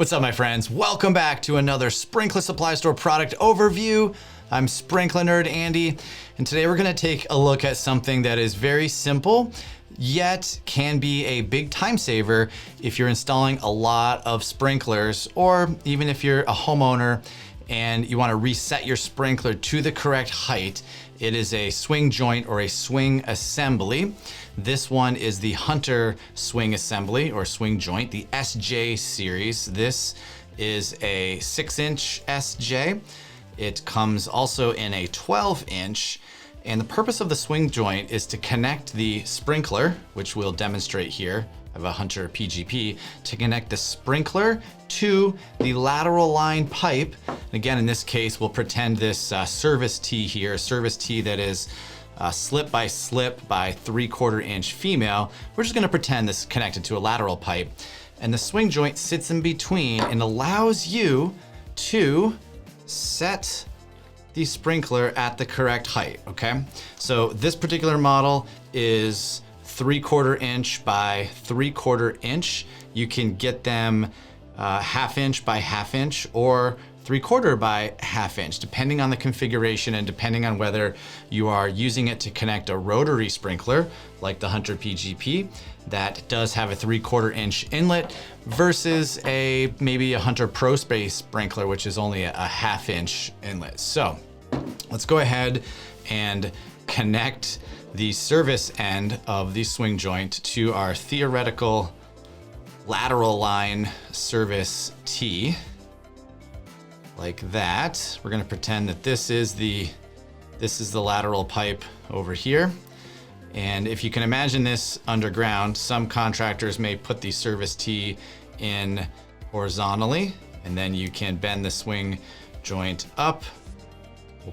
What's up, my friends? Welcome back to another Sprinklr Supply Store product overview. I'm Sprinklr Nerd Andy, and today we're gonna take a look at something that is very simple, yet can be a big time saver if you're installing a lot of sprinklers, or even if you're a homeowner and you wanna reset your sprinkler to the correct height. It is a swing joint or a swing assembly. This one is the Hunter swing assembly or swing joint, the SJ series. This is a 6-inch SJ. It comes also in a 12-inch. And the purpose of the swing joint is to connect the sprinkler, which we'll demonstrate here. I have a Hunter PGP, to connect the sprinkler to the lateral line pipe. Again, in this case, we'll pretend this service tee here, a service tee that is slip by 3/4 inch female. We're just gonna pretend this is connected to a lateral pipe. And the swing joint sits in between and allows you to set the sprinkler at the correct height, okay? So this particular model is 3/4 inch by 3/4 inch. You can get them 1/2 inch by 1/2 inch or 3/4 by 1/2 inch, depending on the configuration and depending on whether you are using it to connect a rotary sprinkler like the Hunter PGP that does have a 3/4 inch inlet versus maybe a Hunter ProSpace sprinkler, which is only a 1/2 inch inlet. So let's go ahead and connect the service end of the swing joint to our theoretical lateral line service tee, like that. We're gonna pretend that this is the lateral pipe over here. And if you can imagine this underground, some contractors may put the service tee in horizontally, and then you can bend the swing joint up. We'll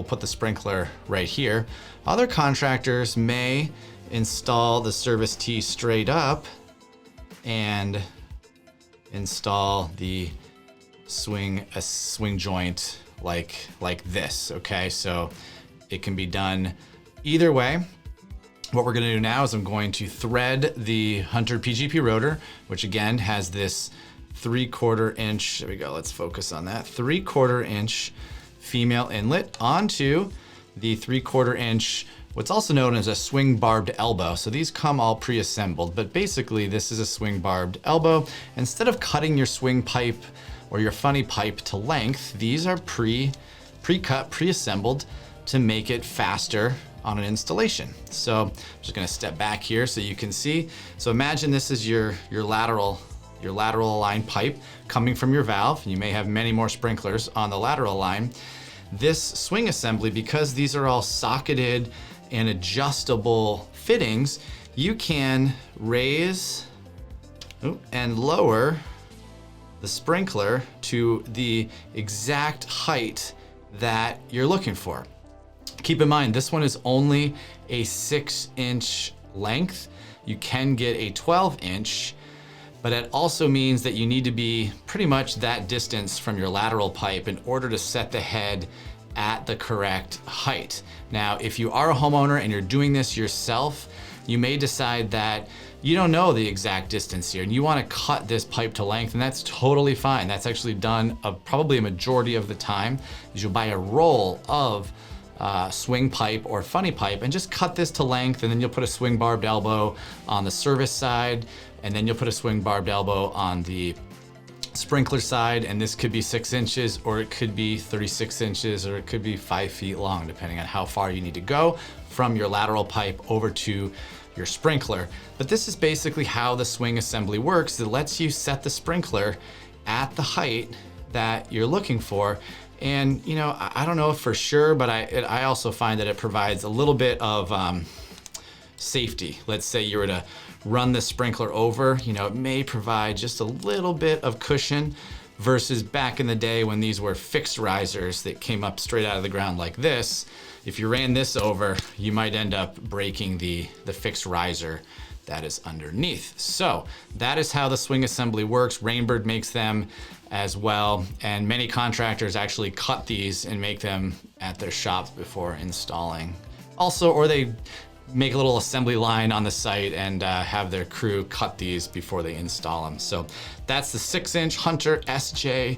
put the sprinkler right here. Other contractors may install the service tee straight up and install the swing joint like this, okay? So it can be done either way. What we're gonna do now is I'm going to thread the Hunter PGP rotor, which again has this 3/4 inch, there we go, let's focus on that, 3/4 inch female inlet onto the 3/4 inch, what's also known as a swing barbed elbow. So these come all pre-assembled, but basically this is a swing barbed elbow. Instead of cutting your swing pipe or your funny pipe to length, these are pre-cut, pre-assembled to make it faster on an installation. So I'm just gonna step back here so you can see. So imagine this is your lateral line pipe coming from your valve. You may have many more sprinklers on the lateral line. This swing assembly, because these are all socketed and adjustable fittings, you can raise and lower the sprinkler to the exact height that you're looking for. Keep in mind, this one is only a 6-inch length. You can get a 12-inch, but it also means that you need to be pretty much that distance from your lateral pipe in order to set the head at the correct height. Now, if you are a homeowner and you're doing this yourself, you may decide that you don't know the exact distance here and you want to cut this pipe to length, and that's totally fine. That's actually done probably a majority of the time, is you'll buy a roll of swing pipe or funny pipe and just cut this to length, and then you'll put a swing barbed elbow on the service side, and then you'll put a swing barbed elbow on the sprinkler side, and this could be 6 inches, or it could be 36 inches, or it could be 5 feet long, depending on how far you need to go from your lateral pipe over to your sprinkler. But this is basically how the swing assembly works. It lets you set the sprinkler at the height that you're looking for. And you know, I don't know for sure, but I also find that it provides a little bit of safety. Let's say you were to run the sprinkler over, you know, it may provide just a little bit of cushion versus back in the day when these were fixed risers that came up straight out of the ground like this. If you ran this over, you might end up breaking the fixed riser that is underneath. So that is how the swing assembly works. Rainbird makes them as well, and many contractors actually cut these and make them at their shops before installing. Also, or they make a little assembly line on the site and have their crew cut these before they install them. So that's the 6-inch Hunter SJ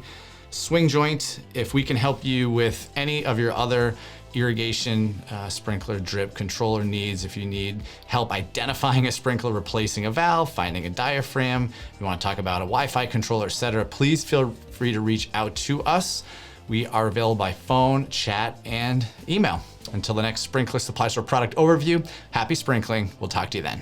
swing joint. If we can help you with any of your other irrigation, sprinkler, drip, controller needs, if you need help identifying a sprinkler, replacing a valve, finding a diaphragm, if you want to talk about a Wi-Fi controller, etc., please feel free to reach out to us. We are available by phone, chat, and email. Until the next Sprinkler Supply Store product overview, happy sprinkling. We'll talk to you then.